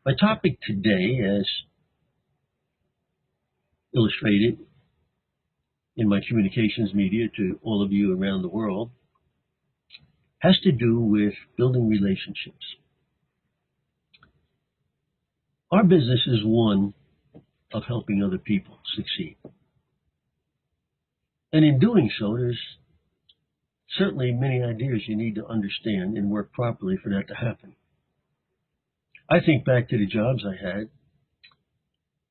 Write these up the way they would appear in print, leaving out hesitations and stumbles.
My topic today, as illustrated in my communications media to all of you around the world, has to do with building relationships. Our business is one of helping other people succeed. And in doing so, there's certainly many ideas you need to understand and work properly for that to happen. I think back to the jobs I had.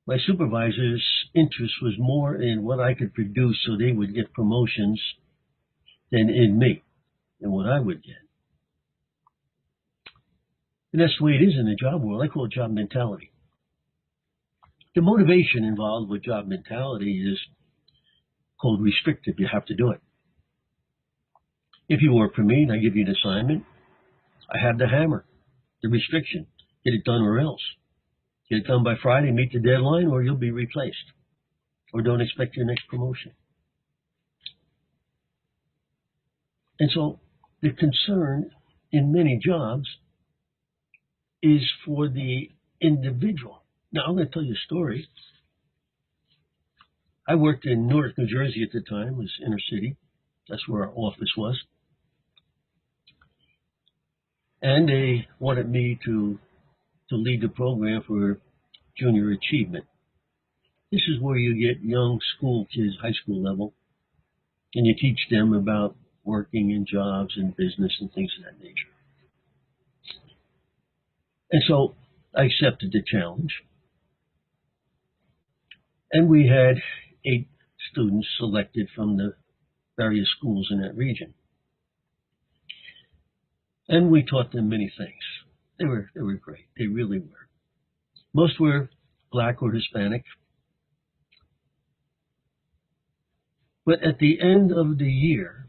My supervisor's interest was more in what I could produce so they would get promotions than in me and what I would get. And that's the way it is in the job world. I call it job mentality. The motivation involved with job mentality is called restrictive. You have to do it. If you work for me and I give you an assignment, I have the hammer, the restriction. Get it done or else. Get it done by Friday, meet the deadline, or you'll be replaced. Or don't expect your next promotion. And so the concern in many jobs is for the individual. Now, I'm going to tell you a story. I worked in Newark, New Jersey at the time. It was inner city. That's where our office was. And they wanted me to lead the program for junior achievement. This is where you get young school kids, high school level, and you teach them about working in jobs and business and things of that nature. And so I accepted the challenge. And we had 8 students selected from the various schools in that region. And we taught them many things. They were great. They really were. Most were black or Hispanic. But at the end of the year,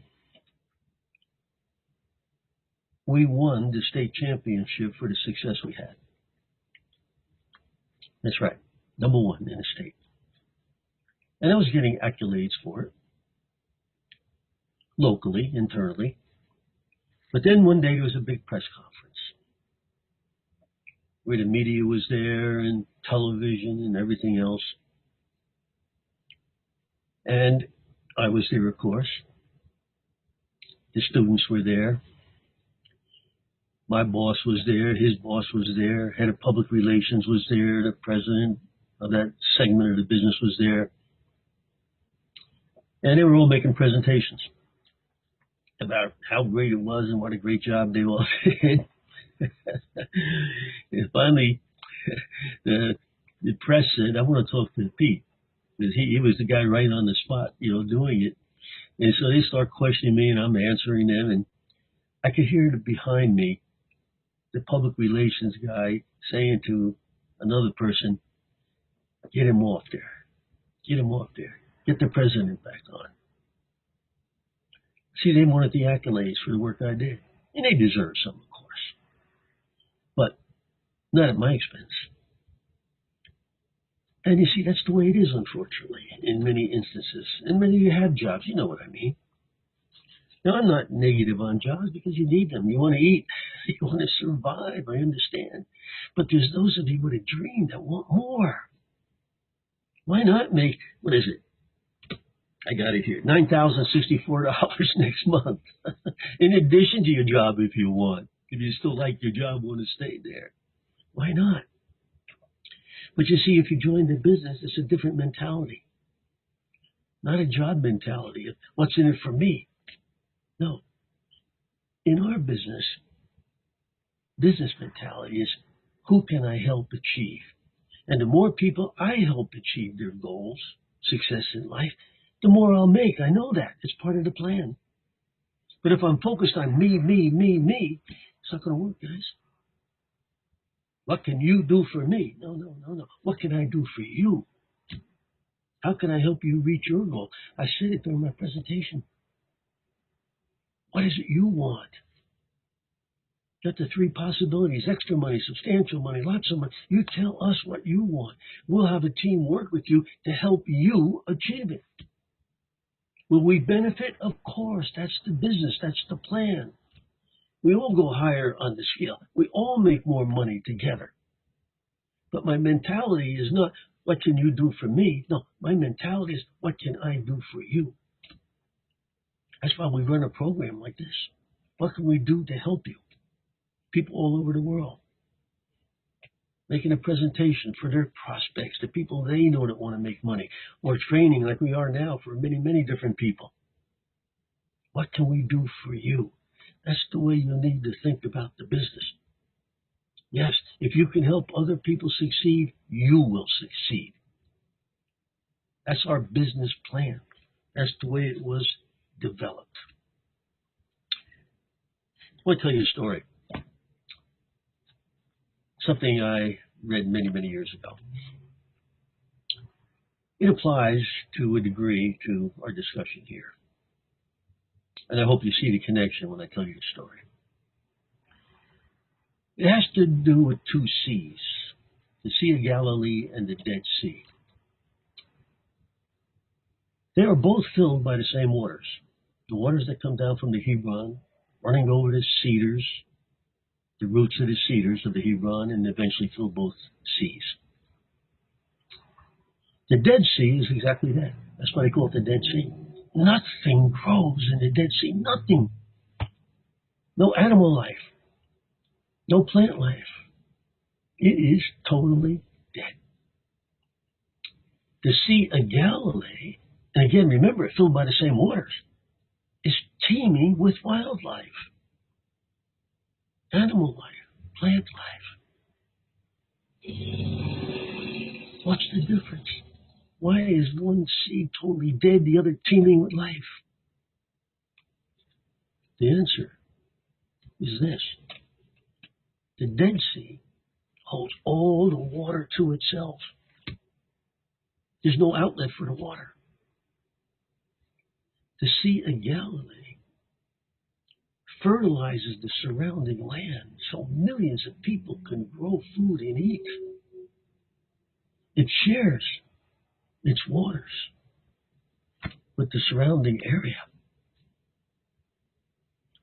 we won the state championship for the success we had. That's right. Number 1 in the state. And I was getting accolades for it. Locally, internally. But then one day there was a big press conference where the media was there and television and everything else. And I was there, of course. The students were there. My boss was there. His boss was there. Head of public relations was there. The president of that segment of the business was there. And they were all making presentations about how great it was and what a great job they all did. And finally, the press said, I want to talk to Pete. Because he was the guy right on the spot, doing it. And so they start questioning me, and I'm answering them. And I could hear behind me the public relations guy saying to another person, get him off there. Get him off there. Get the president back on. See, they wanted the accolades for the work I did. And they deserved some, of course. But not at my expense. And you see, that's the way it is, unfortunately, in many instances. And many of you have jobs. You know what I mean. Now, I'm not negative on jobs because you need them. You want to eat. You want to survive. I understand. But there's those of you with a dream that want more. Why not make, what is it? I got it here, $9,064 next month. In addition to your job if you want. If you still like your job, want to stay there. Why not? But you see, if you join the business, it's a different mentality. Not a job mentality of what's in it for me. No. In our business mentality is who can I help achieve? And the more people I help achieve their goals, success in life, the more I'll make. I know that. It's part of the plan. But if I'm focused on me, it's not going to work, guys. What can you do for me? No. What can I do for you? How can I help you reach your goal? I said it during my presentation. What is it you want? Got the 3 possibilities: extra money, substantial money, lots of money. You tell us what you want. We'll have a team work with you to help you achieve it. Will we benefit? Of course. That's the business. That's the plan. We all go higher on the scale. We all make more money together. But my mentality is not, what can you do for me? No, my mentality is, what can I do for you? That's why we run a program like this. What can we do to help you? People all over the world. Making a presentation for their prospects, the people they know that want to make money, or training like we are now for many, many different people. What can we do for you? That's the way you need to think about the business. Yes, if you can help other people succeed, you will succeed. That's our business plan. That's the way it was developed. I want to tell you a story. Something I read many, many years ago. It applies to a degree to our discussion here. And I hope you see the connection when I tell you the story. It has to do with two seas, the Sea of Galilee and the Dead Sea. They are both filled by the same waters, the waters that come down from the Hebron, running over the cedars, the roots of the cedars of the Hebron, and eventually fill both seas. The Dead Sea is exactly that. That's why they call it the Dead Sea. Nothing grows in the Dead Sea. Nothing. No animal life. No plant life. It is totally dead. The Sea of Galilee, and again, remember, it's filled by the same waters, is teeming with wildlife. Animal life, plant life. What's the difference? Why is one sea totally dead, the other teeming with life? The answer is this. The Dead Sea holds all the water to itself. There's no outlet for the water. The Sea of Galilee fertilizes the surrounding land so millions of people can grow food and eat. It shares its waters with the surrounding area.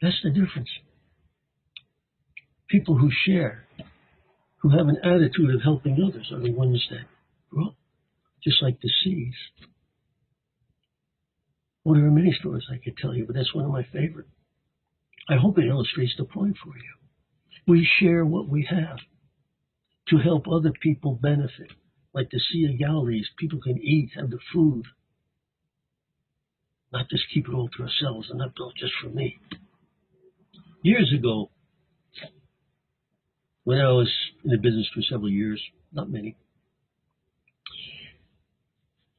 That's the difference. People who share, who have an attitude of helping others, are the ones that grow, just like the seas. Well, there are many stories I could tell you, but that's one of my favorite. I hope it illustrates the point for you. We share what we have to help other people benefit. Like the Sea of Galilee, people can eat, have the food. Not just keep it all to ourselves and not built just for me. Years ago, when I was in the business for several years, not many,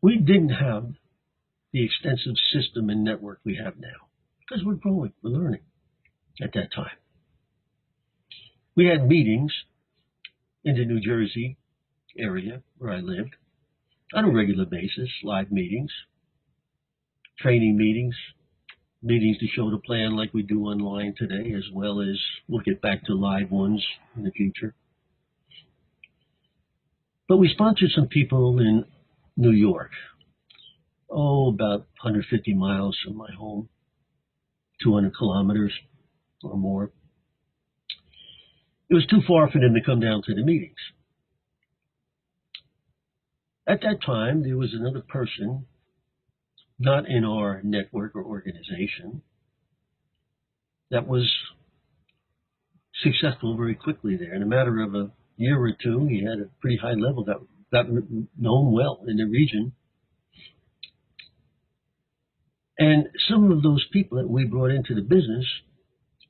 we didn't have the extensive system and network we have now because we're growing, we're learning at that time. We had meetings in the New Jersey area where I lived on a regular basis, live meetings, training meetings, meetings to show the plan like we do online today, as well as we'll get back to live ones in the future. But we sponsored some people in New York, about 150 miles from my home, 200 kilometers or more. It was too far for them to come down to the meetings. At that time, there was another person, not in our network or organization, that was successful very quickly there. In a matter of a year or two, he had a pretty high level, got known well in the region. And some of those people that we brought into the business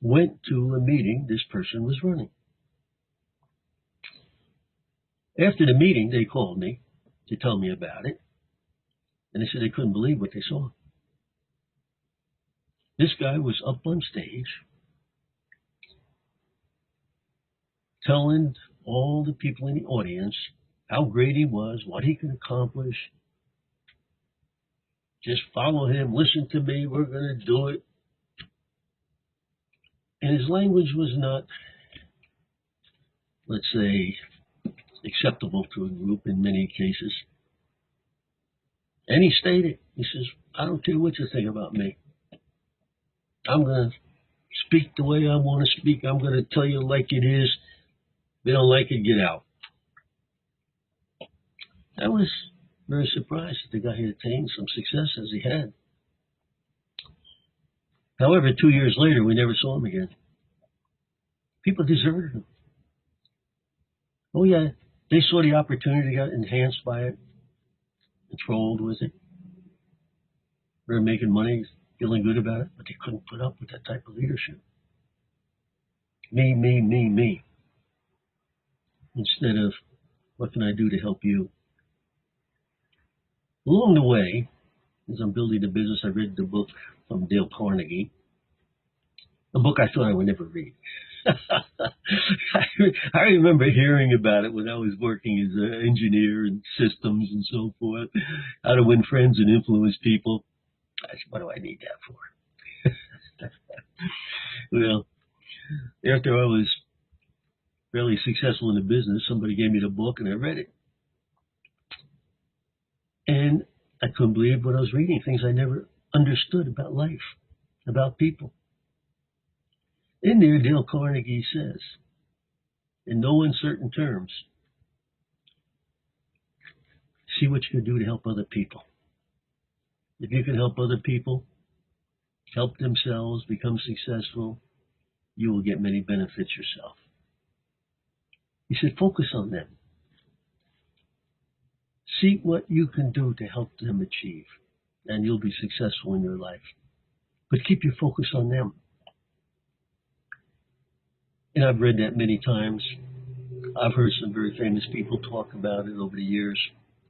went to a meeting this person was running. After the meeting, they called me to tell me about it. And they said they couldn't believe what they saw. This guy was up on stage telling all the people in the audience how great he was, what he could accomplish. Just follow him, listen to me, we're going to do it. And his language was not, let's say, acceptable to a group in many cases. And he stated, he says, I don't care what you think about me. I'm going to speak the way I want to speak. I'm going to tell you like it is. If they don't like it, get out. I was very surprised that the guy had attained some success as he had. However, 2 years later, we never saw him again. People deserted him. Oh yeah, they saw the opportunity, got enhanced by it, enthralled with it. They were making money, feeling good about it, but they couldn't put up with that type of leadership. Me. Instead of, what can I do to help you? Along the way, as I'm building the business, I read the book from Dale Carnegie, a book I thought I would never read. I remember hearing about it when I was working as an engineer in systems and so forth, how to win friends and influence people. I said, what do I need that for? Well, after I was fairly successful in the business, somebody gave me the book and I read it. And I couldn't believe what I was reading, things I never understood about life, about people. In there, Dale Carnegie says, in no uncertain terms, see what you can do to help other people. If you can help other people help themselves, become successful, you will get many benefits yourself. He said, focus on them. See what you can do to help them achieve, and you'll be successful in your life. But keep your focus on them. And I've read that many times. I've heard some very famous people talk about it over the years,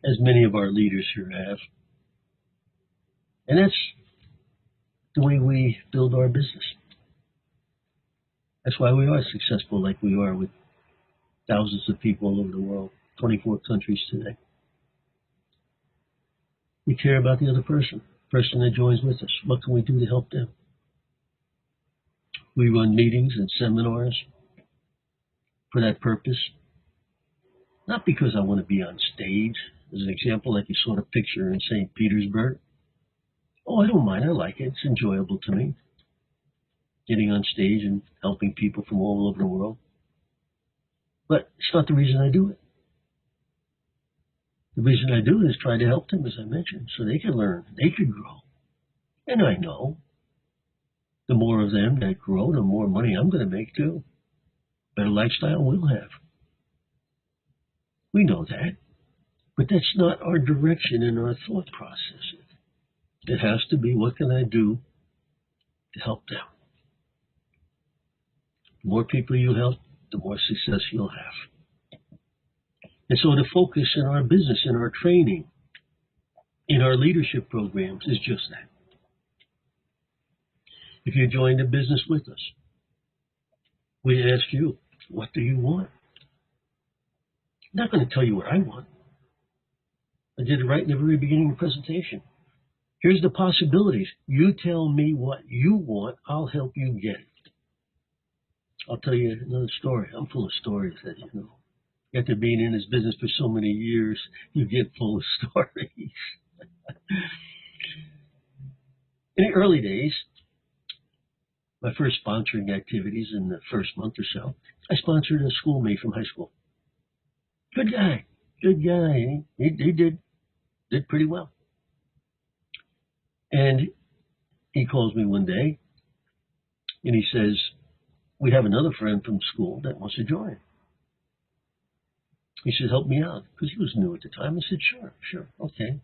as many of our leaders here have. And that's the way we build our business. That's why we are successful like we are with thousands of people all over the world, 24 countries today. We care about the other person that joins with us. What can we do to help them? We run meetings and seminars for that purpose. Not because I want to be on stage, as an example, like you saw the picture in St. Petersburg. Oh, I don't mind. I like it. It's enjoyable to me. Getting on stage and helping people from all over the world. But it's not the reason I do it. The reason I do it is try to help them, as I mentioned, so they can learn, they can grow. And I know the more of them that grow, the more money I'm going to make too. Better lifestyle we'll have. We know that. But that's not our direction in our thought process. It has to be, what can I do to help them? The more people you help, the more success you'll have. And so the focus in our business, in our training, in our leadership programs is just that. If you join the business with us, we ask you, what do you want? I'm not going to tell you what I want. I did it right in the very beginning of the presentation. Here's the possibilities. You tell me what you want, I'll help you get it. I'll tell you another story. I'm full of stories, as you know. After being in this business for so many years, you get full of stories. In the early days, my first sponsoring activities in the first month or so, I sponsored a schoolmate from high school. Good guy. He did pretty well. And he calls me one day, and he says, we have another friend from school that wants to join. He said, help me out, because he was new at the time. I said, sure, okay.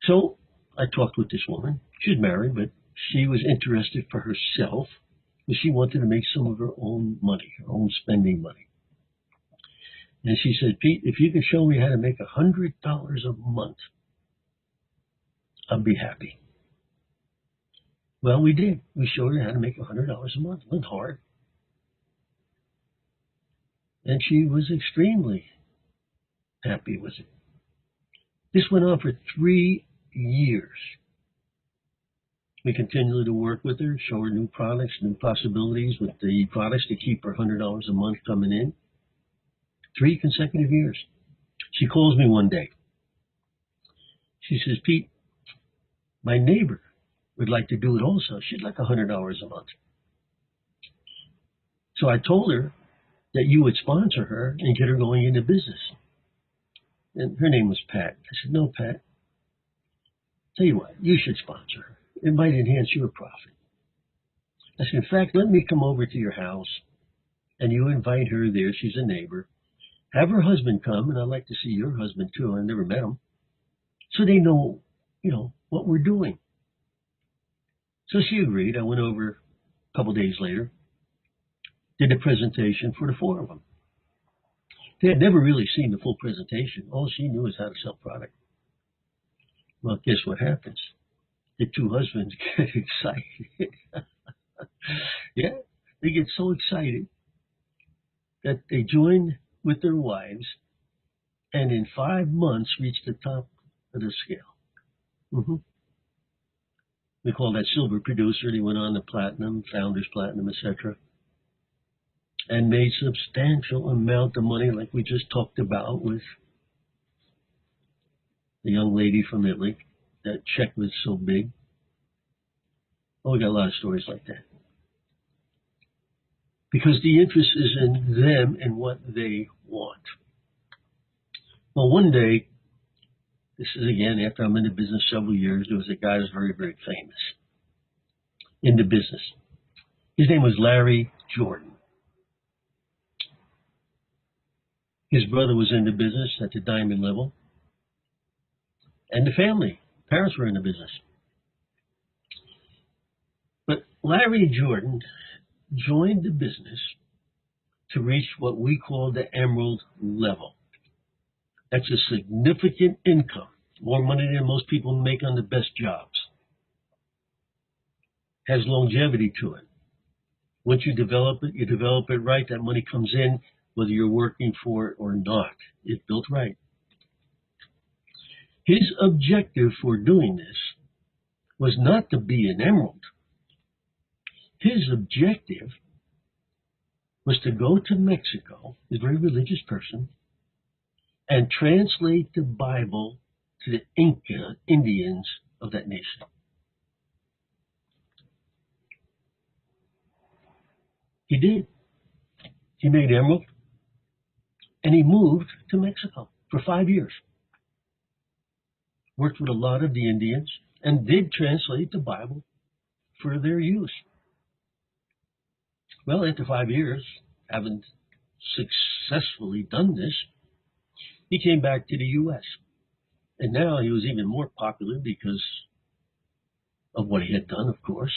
So I talked with this woman. She's married, but she was interested for herself, because she wanted to make some of her own money, her own spending money. And she said, Pete, if you can show me how to make $100 a month, I'll be happy. Well, we did. We showed her how to make $100 a month. It wasn't hard. And she was extremely happy with it. This went on for 3 years. We continued to work with her, show her new products, new possibilities with the products to keep her $100 a month coming in. 3 consecutive years. She calls me one day. She says, Pete, my neighbor would like to do it also. She'd like $100 a month. So I told her that you would sponsor her and get her going into business. And her name was Pat. I said, no, Pat, tell you what, you should sponsor her. It might enhance your profit. I said, in fact, let me come over to your house and you invite her there. She's a neighbor. Have her husband come, and I'd like to see your husband too. I never met him. So they know, what we're doing. So she agreed. I went over a couple days later, did a presentation for the four of them. They had never really seen the full presentation. All she knew is how to sell product. Well, guess what happens? The two husbands get excited. Yeah, they get so excited that they join with their wives and in 5 months reach the top of the scale. We call that silver producer. They went on to platinum, founders platinum, etc. And made substantial amount of money like we just talked about with the young lady from Italy. That check was so big. Oh, we got a lot of stories like that. Because the interest is in them and what they want. Well, one day, this is again after I'm in the business several years, there was a guy who was very, very famous in the business. His name was Larry Jordan. His brother was in the business at the diamond level. And the parents were in the business. But Larry Jordan joined the business to reach what we call the emerald level. That's a significant income, more money than most people make on the best jobs. Has longevity to it. Once you develop it right, that money comes in, whether you're working for it or not. It's built right. His objective for doing this was not to be an emerald. His objective was to go to Mexico, a very religious person, and translate the Bible to the Inca Indians of that nation. He did. He made emerald, and he moved to Mexico for 5 years. Worked with a lot of the Indians, and did translate the Bible for their use. Well, after 5 years, having successfully done this, he came back to the U.S. And now he was even more popular because of what he had done, of course.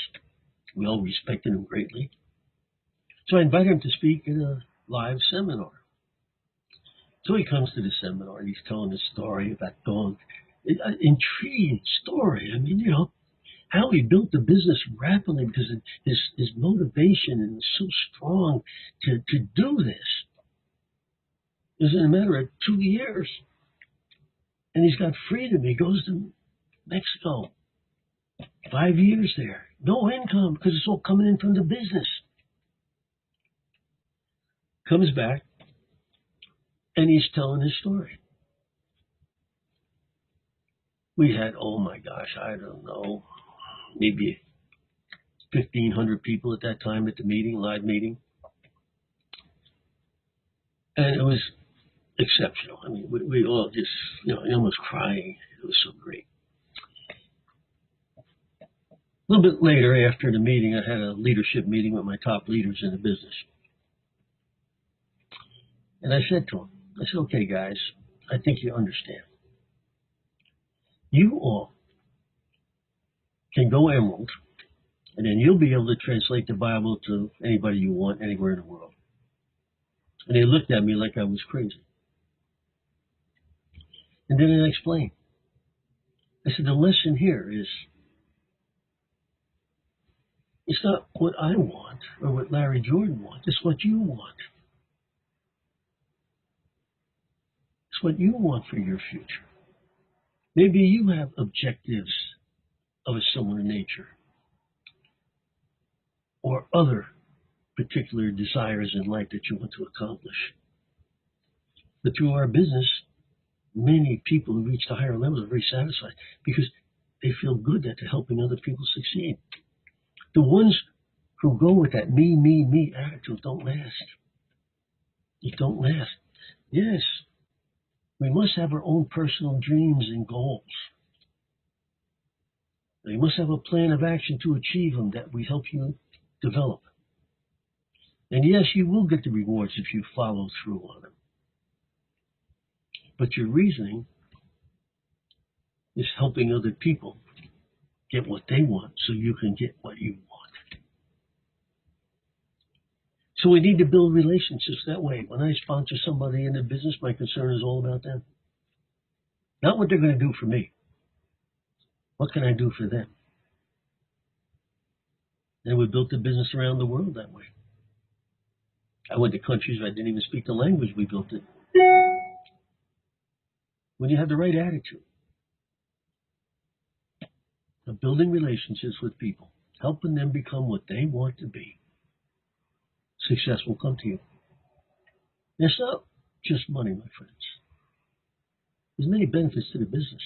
We all respected him greatly. So I invited him to speak at a live seminar. So he comes to the seminar and he's telling a story about going, an intriguing story. I mean, how he built the business rapidly because his motivation is so strong to do this. It was in a matter of 2 years. And he's got freedom. He goes to Mexico. 5 years there. No income because it's all coming in from the business. Comes back and he's telling his story. We had, oh my gosh, I don't know, maybe 1,500 people at that time at the meeting, live meeting. And it was exceptional. I mean, we all just, almost crying. It was so great. A little bit later, after the meeting, I had a leadership meeting with my top leaders in the business. And I said to them, okay, guys, I think you understand. You all can go emerald, and then you'll be able to translate the Bible to anybody you want, anywhere in the world. And they looked at me like I was crazy. And then I explained. I said, the lesson here is, it's not what I want or what Larry Jordan wants. It's what you want. It's what you want for your future. Maybe you have objectives of a similar nature or other particular desires in life that you want to accomplish. But through our business, many people who reach the higher levels are very satisfied because they feel good that they're helping other people succeed. The ones who go with that me attitude don't last. It don't last. Yes, We must have our own personal dreams and goals. We must have a plan of action to achieve them that we help you develop. And yes, you will get the rewards if you follow through on them. But your reasoning is helping other people get what they want so you can get what you want. So we need to build relationships that way. When I sponsor somebody in the business, my concern is all about them. Not what they're going to do for me. What can I do for them? And we built the business around the world that way. I went to countries where I didn't even speak the language. We built it. When you have the right attitude of building relationships with people, helping them become what they want to be, success will come to you. And it's not just money, my friends. There's many benefits to the business.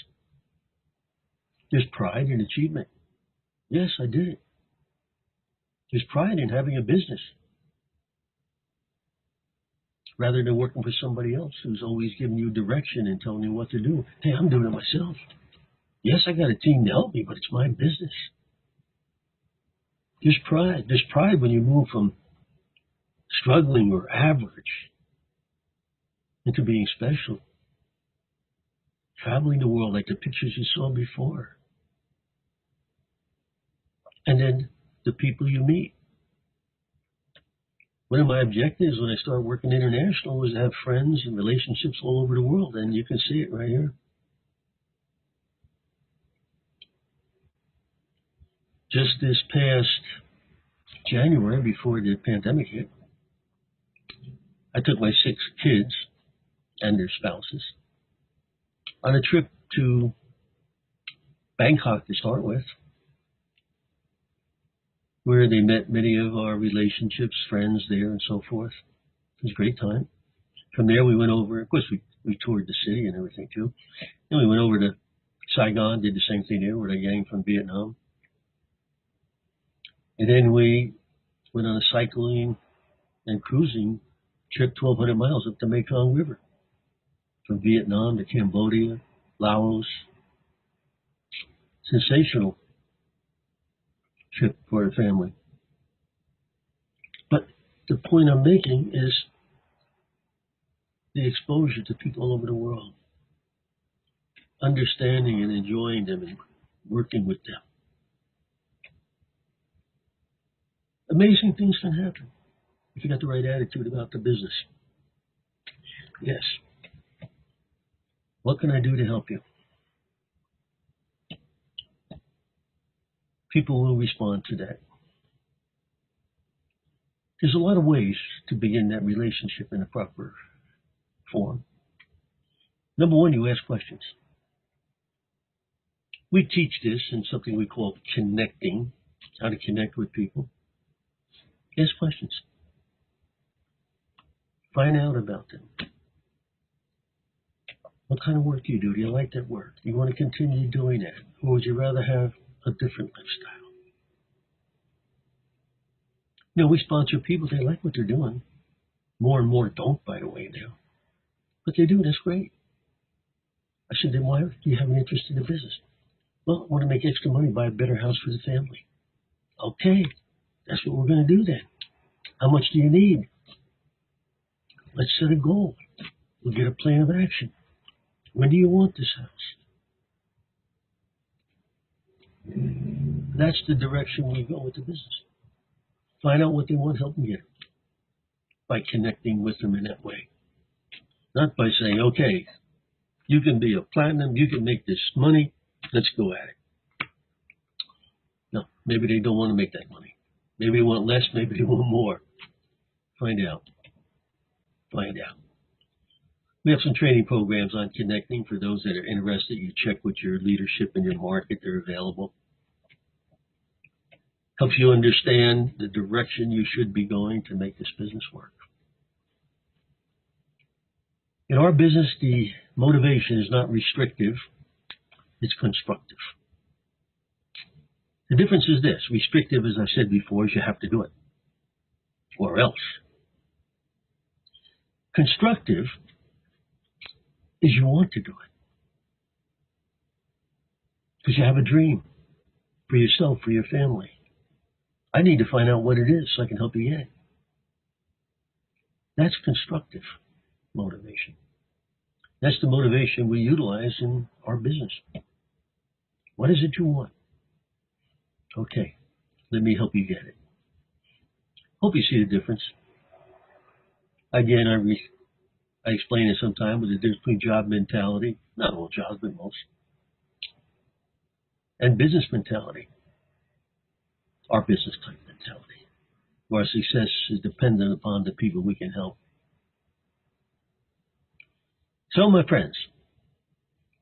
There's pride in achievement. Yes, I did it. There's pride in having a business rather than working for somebody else who's always giving you direction and telling you what to do. Hey, I'm doing it myself. Yes, I got a team to help me, but it's my business. There's pride. There's pride when you move from struggling or average into being special. Traveling the world like the pictures you saw before. And then the people you meet. One of my objectives when I started working international was to have friends and relationships all over the world, and you can see it right here. Just this past January, before the pandemic hit, I took my 6 kids and their spouses on a trip to Bangkok to start with, where they met many of our relationships, friends there, and so forth. It was a great time. From there, we went over, of course, we toured the city and everything, too. Then we went over to Saigon, did the same thing there with a gang from Vietnam. And then we went on a cycling and cruising trip 1,200 miles up the Mekong River, from Vietnam to Cambodia, Laos. Sensational trip for a family. But the point I'm making is the exposure to people all over the world, understanding and enjoying them and working with them. Amazing things can happen if you got the right attitude about the business. Yes. What can I do to help you? People will respond to that. There's a lot of ways to begin that relationship in a proper form. Number one, you ask questions. We teach this in something we call connecting, how to connect with people. Ask questions. Find out about them. What kind of work do you do? Do you like that work? Do you want to continue doing that? Or would you rather have a different lifestyle? You know, we sponsor people, they like what they're doing. More and more don't, by the way, now. But they do, that's great. I said, then why do you have an interest in the business? Well, I want to make extra money, buy a better house for the family. Okay, that's what we're going to do then. How much do you need? Let's set a goal. We'll get a plan of action. When do you want this house? That's the direction we go with the business. Find out what they want, help them get it. By connecting with them in that way. Not by saying, okay, you can be a platinum, you can make this money, let's go at it. No, maybe they don't want to make that money. Maybe they want less, maybe they want more. Find out. Find out. We have some training programs on connecting for those that are interested. You check with your leadership in your market, they're available. Helps you understand the direction you should be going to make this business work. In our business, the motivation is not restrictive, it's constructive. The difference is this. Restrictive, as I said before, is you have to do it, or else. Constructive is you want to do it. Because you have a dream for yourself, for your family. I need to find out what it is so I can help you get it. That's constructive motivation. That's the motivation we utilize in our business. What is it you want? Okay, let me help you get it. Hope you see the difference. Again, I explain it sometime with the difference between job mentality, not all jobs, but most, and business mentality, our business type mentality, where our success is dependent upon the people we can help. So, my friends,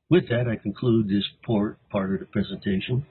with that, I conclude this part of the presentation.